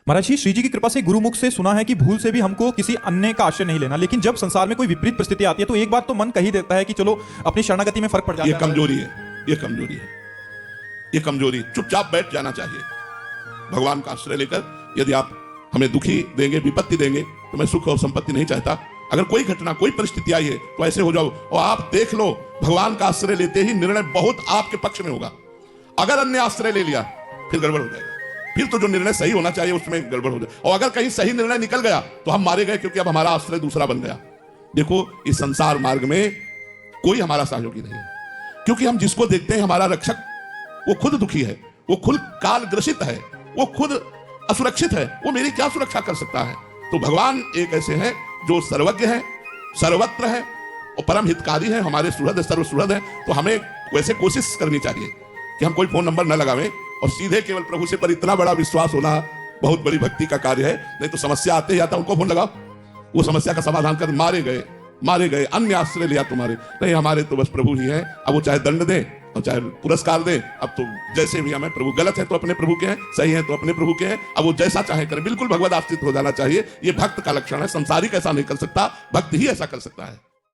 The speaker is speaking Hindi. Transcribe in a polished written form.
महाराज जी, श्री जी की कृपा से गुरुमुख से सुना है कि भूल से भी हमको किसी अन्य का आश्रय नहीं लेना, लेकिन जब संसार में कोई विपरीत परिस्थिति आती है तो एक बात तो मन कही देता है कि चलो अपनी शरणागति में फर्क पड़ जाता है। ये कमजोरी है, ये कमजोरी है, ये कमजोरी। चुपचाप बैठ जाना चाहिए भगवान का आश्रय लेकर। यदि आप हमें दुखी देंगे, विपत्ति देंगे, तो मैं सुख और संपत्ति नहीं चाहता। अगर कोई घटना, कोई परिस्थिति आई है तो ऐसे हो जाओ और आप देख लो भगवान का आश्रय लेते ही निर्णय बहुत आपके पक्ष में होगा। अगर अन्य आश्रय ले लिया फिर गड़बड़ हो जाएगा, फिर तो जो निर्णय सही होना चाहिए उसमें गड़बड़ हो जाए। और अगर कहीं सही निर्णय निकल गया तो हम मारे गए, क्योंकि अब हमारा आश्रय दूसरा बन गया। देखो, इस संसार मार्ग में कोई हमारा सहयोगी नहीं है, क्योंकि हम जिसको देखते हैं हमारा रक्षक, वो खुद दुखी है, वो खुद काल ग्रसित है, वो खुद असुरक्षित है, वो मेरी क्या सुरक्षा कर सकता है। तो भगवान एक ऐसे हैं जो सर्वज्ञ है, सर्वत्र है और परम हितकारी है, हमारे सुहृद, सर्व सुहृद है। तो हमें वैसे कोशिश करनी चाहिए कि हम कोई फोन नंबर न लगावें और सीधे केवल प्रभु से। पर इतना बड़ा विश्वास होना बहुत बड़ी भक्ति का कार्य है। नहीं तो समस्या आते ही आता उनको फोन लगाओ, वो समस्या का समाधान कर, मारे गए अन्य आश्रय लिया तुम्हारे। नहीं, हमारे तो बस प्रभु ही है। अब वो चाहे दंड दे और चाहे पुरस्कार दे, अब तो जैसे भी हमें प्रभु, गलत है तो अपने प्रभु के हैं, सही है तो अपने प्रभु के हैं। अब वो जैसा चाहे करे, बिल्कुल भगवद आश्रित हो जाना चाहिए। ये भक्त का लक्षण है। संसारिक ऐसा नहीं कर सकता, भक्त ही ऐसा कर सकता है।